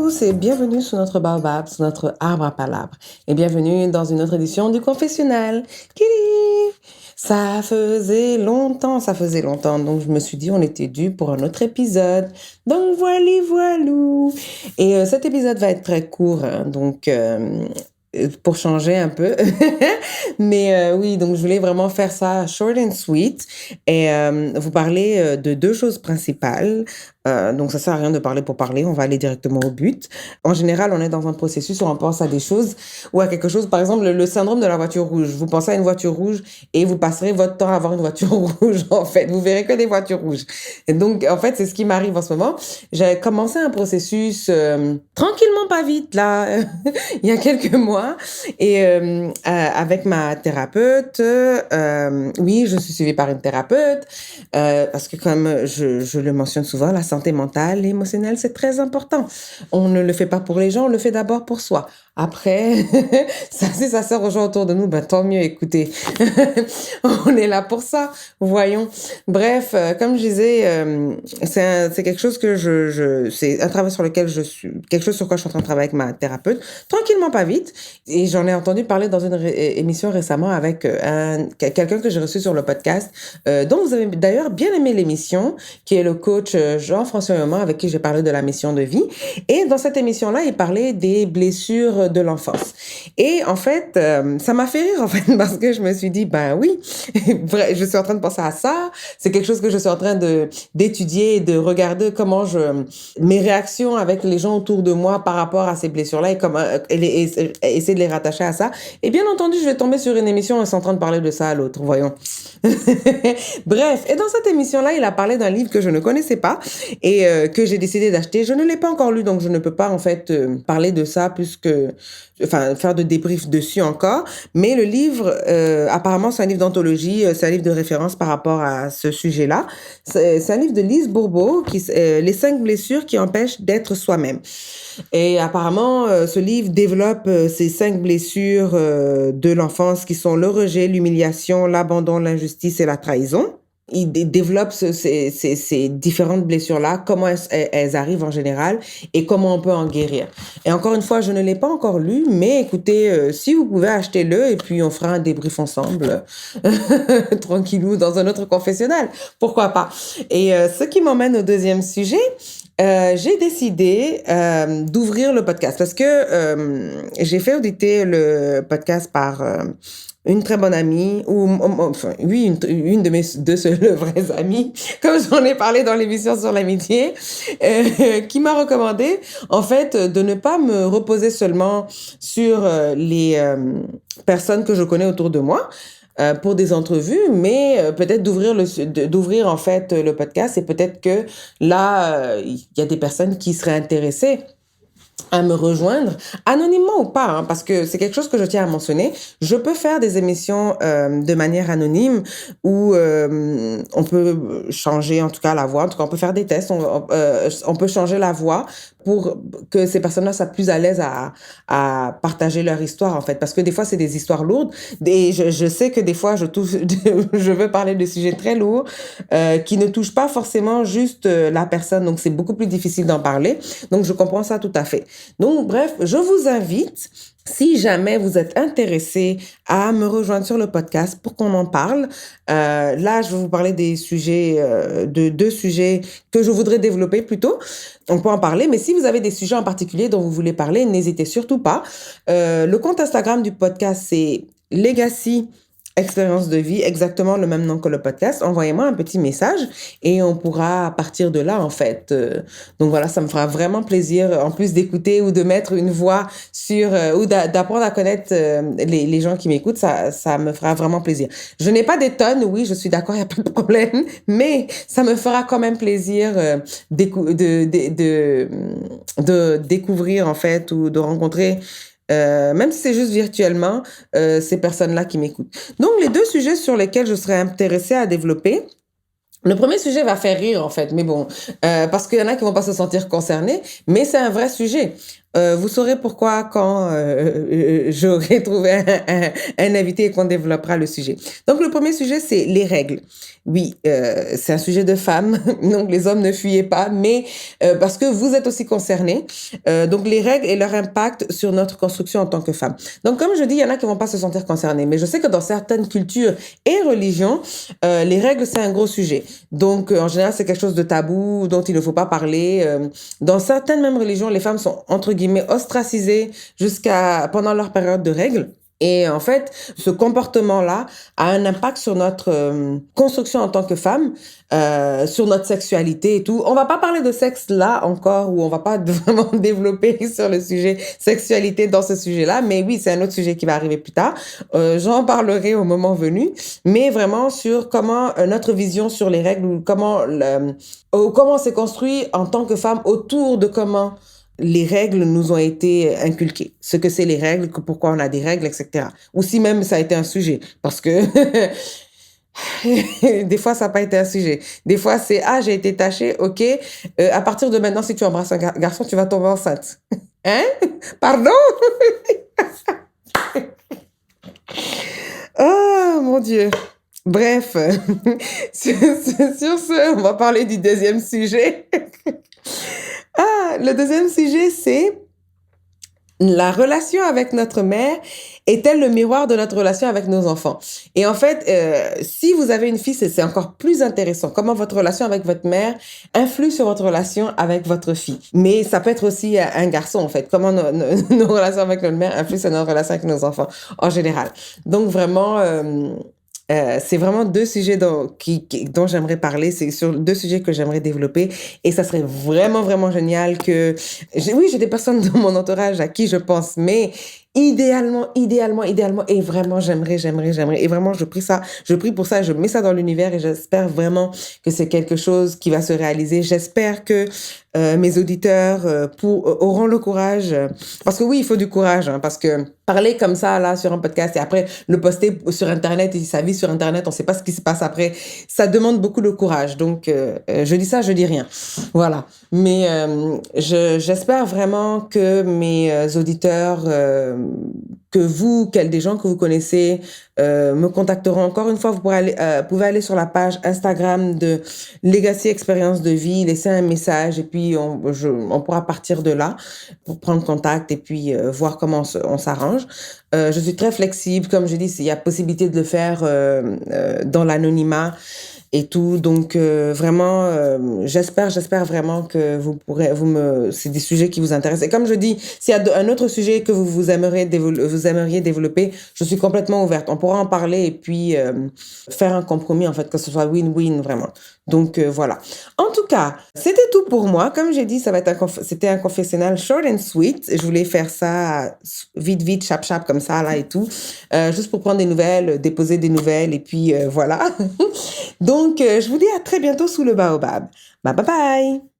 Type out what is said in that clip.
tous et bienvenue sur notre baobab, sur notre arbre à palabres. Et bienvenue dans une autre édition du confessionnal. Kili! Ça faisait longtemps. Donc je me suis dit on était dû pour un autre épisode. Donc voilou. Et cet épisode va être très court, hein, donc pour changer un peu. Mais oui, donc je voulais vraiment faire ça short and sweet et vous parler de deux choses principales. Donc ça sert à rien de parler pour parler, on va aller directement au but. En général, on est dans un processus où on pense à des choses ou à quelque chose, par exemple le syndrome de la voiture rouge. Vous pensez à une voiture rouge et vous passerez votre temps à avoir une voiture rouge en fait. Vous verrez que des voitures rouges. Et donc en fait, c'est ce qui m'arrive en ce moment. J'ai commencé un processus tranquillement, pas vite là, il y a quelques mois et avec ma thérapeute. Oui, je suis suivie par une thérapeute parce que comme je le mentionne souvent, la santé mentale et émotionnelle, c'est très important. On ne le fait pas pour les gens, on le fait d'abord pour soi. Après, si ça sert aux gens autour de nous, ben tant mieux, écoutez. On est là pour ça, voyons. Bref, comme je disais, c'est quelque chose que c'est un travail sur lequel quelque chose sur quoi je suis en train de travailler avec ma thérapeute, tranquillement, pas vite. Et j'en ai entendu parler dans une émission récemment avec quelqu'un que j'ai reçu sur le podcast, dont vous avez d'ailleurs bien aimé l'émission, qui est le coach Jean-François Yoman, avec qui j'ai parlé de la mission de vie. Et dans cette émission-là, il parlait des blessures de l'enfance. Et en fait, ça m'a fait rire, en fait, parce que je me suis dit, ben oui, je suis en train de penser à ça. C'est quelque chose que je suis en train d'étudier et de regarder mes réactions avec les gens autour de moi par rapport à ces blessures-là et comment essayer de les rattacher à ça. Et bien entendu, je vais tomber sur une émission et c'est en train de parler de ça à l'autre, voyons. Bref, et dans cette émission-là, il a parlé d'un livre que je ne connaissais pas et que j'ai décidé d'acheter. Je ne l'ai pas encore lu, donc je ne peux pas en fait parler de ça faire de débrief dessus encore. Mais le livre, apparemment, c'est un livre d'anthologie, c'est un livre de référence par rapport à ce sujet-là. C'est un livre de Lise Bourbeau, Les 5 blessures qui empêchent d'être soi-même. Et apparemment, ce livre développe ces 5 blessures de l'enfance qui sont le rejet, l'humiliation, l'abandon, l'injustice et la trahison. Il développe ces différentes blessures-là, comment elles arrivent en général et comment on peut en guérir. Et encore une fois, je ne l'ai pas encore lu, mais écoutez, si vous pouvez, achetez-le et puis on fera un débrief ensemble, tranquillou, dans un autre confessionnal. Pourquoi pas? Et ce qui m'emmène au deuxième sujet, j'ai décidé d'ouvrir le podcast parce que j'ai fait auditer le podcast par une très bonne amie, une de mes deux seules vraies amies, comme j'en ai parlé dans l'émission sur l'amitié, qui m'a recommandé, en fait, de ne pas me reposer seulement sur les personnes que je connais autour de moi, pour des entrevues, mais peut-être d'ouvrir en fait le podcast et peut-être que là, il y a des personnes qui seraient intéressées à me rejoindre, anonymement ou pas, hein, parce que c'est quelque chose que je tiens à mentionner. Je peux faire des émissions de manière anonyme où on peut changer en tout cas la voix, en tout cas on peut faire des tests, on peut changer la voix pour que ces personnes-là soient plus à l'aise à partager leur histoire en fait, parce que des fois c'est des histoires lourdes et je sais que des fois je veux parler de sujets très lourds qui ne touchent pas forcément juste la personne, donc c'est beaucoup plus difficile d'en parler, donc je comprends ça tout à fait. Donc bref, je vous invite, si jamais vous êtes intéressé, à me rejoindre sur le podcast pour qu'on en parle. Là, je vais vous parler des sujets, de 2 sujets que je voudrais développer plutôt. On peut en parler, mais si vous avez des sujets en particulier dont vous voulez parler, n'hésitez surtout pas. Le compte Instagram du podcast, c'est Legacy Expérience de vie, exactement le même nom que le podcast. Envoyez-moi un petit message et on pourra partir de là, en fait. Donc voilà, ça me fera vraiment plaisir, en plus d'écouter ou de mettre une voix sur, ou d'apprendre à connaître les gens qui m'écoutent, ça me fera vraiment plaisir. Je n'ai pas des tonnes, oui, je suis d'accord, il n'y a pas de problème, mais ça me fera quand même plaisir de découvrir, en fait, ou de rencontrer même si c'est juste virtuellement, ces personnes-là qui m'écoutent. Donc, les 2 sujets sur lesquels je serais intéressée à développer, le premier sujet va faire rire, en fait, mais bon, parce qu'il y en a qui vont pas se sentir concernés, mais c'est un vrai sujet. Vous saurez pourquoi quand j'aurai trouvé un invité et qu'on développera le sujet. Donc, le premier sujet, c'est les règles. Oui, c'est un sujet de femmes, donc les hommes ne fuyez pas, mais parce que vous êtes aussi concernés. Donc, les règles et leur impact sur notre construction en tant que femme. Donc, comme je dis, il y en a qui vont pas se sentir concernés, mais je sais que dans certaines cultures et religions, les règles, c'est un gros sujet. Donc, en général, c'est quelque chose de tabou dont il ne faut pas parler. Dans certaines mêmes religions, les femmes sont, entre guillemets, ostracisées jusqu'à pendant leur période de règles. Et en fait, ce comportement-là a un impact sur notre construction en tant que femme, sur notre sexualité et tout. On va pas parler de sexe là encore, ou on va pas vraiment développer sur le sujet sexualité dans ce sujet-là, mais oui, c'est un autre sujet qui va arriver plus tard. J'en parlerai au moment venu, mais vraiment sur comment notre vision sur les règles, ou comment on s'est construit en tant que femme autour de comment les règles nous ont été inculquées. Ce que c'est les règles, pourquoi on a des règles, etc. Ou si même ça a été un sujet, parce que des fois ça n'a pas été un sujet. Des fois c'est ah j'ai été tachée, ok. À partir de maintenant si tu embrasses un garçon tu vas tomber enceinte. Hein? Pardon? Oh mon Dieu. Bref, sur ce, on va parler du deuxième sujet. Ah, le deuxième sujet, c'est la relation avec notre mère est-elle le miroir de notre relation avec nos enfants? Et en fait, si vous avez une fille, c'est encore plus intéressant. Comment votre relation avec votre mère influe sur votre relation avec votre fille. Mais ça peut être aussi un garçon, en fait. Comment nos relations avec notre mère influent sur notre relation avec nos enfants, en général. Donc, vraiment... c'est vraiment deux sujets dont j'aimerais parler. C'est sur deux sujets que j'aimerais développer. Et ça serait vraiment, vraiment génial que... Oui, j'ai des personnes dans mon entourage à qui je pense, mais idéalement, et vraiment, j'aimerais. Et vraiment, je prie pour ça, je mets ça dans l'univers et j'espère vraiment que c'est quelque chose qui va se réaliser. J'espère que mes auditeurs auront le courage. Parce que oui, il faut du courage, hein, parce que parler comme ça, là, sur un podcast et après le poster sur Internet et sa vie sur Internet, on ne sait pas ce qui se passe après. Ça demande beaucoup de courage. Donc, je dis ça, je dis rien. Voilà. Mais j'espère vraiment que mes auditeurs, des gens que vous connaissez me contacteront. Encore une fois, vous pouvez aller sur la page Instagram de Legacy Expérience de Vie, laisser un message et puis on pourra partir de là pour prendre contact et puis voir comment on s'arrange. Je suis très flexible, comme je dis, il y a possibilité de le faire dans l'anonymat et tout. Donc, vraiment, j'espère vraiment que c'est des sujets qui vous intéressent. Et comme je dis, s'il y a un autre sujet que vous aimeriez développer, je suis complètement ouverte. On pourra en parler et puis faire un compromis, en fait, que ce soit win-win, vraiment. Donc, voilà. En tout cas, c'était tout pour moi. Comme j'ai dit, c'était un confessionnal short and sweet. Je voulais faire ça vite, chap, comme ça, là, et tout. Juste pour prendre des nouvelles, déposer des nouvelles, et puis voilà. Donc, je vous dis à très bientôt sous le baobab. Bye bye bye!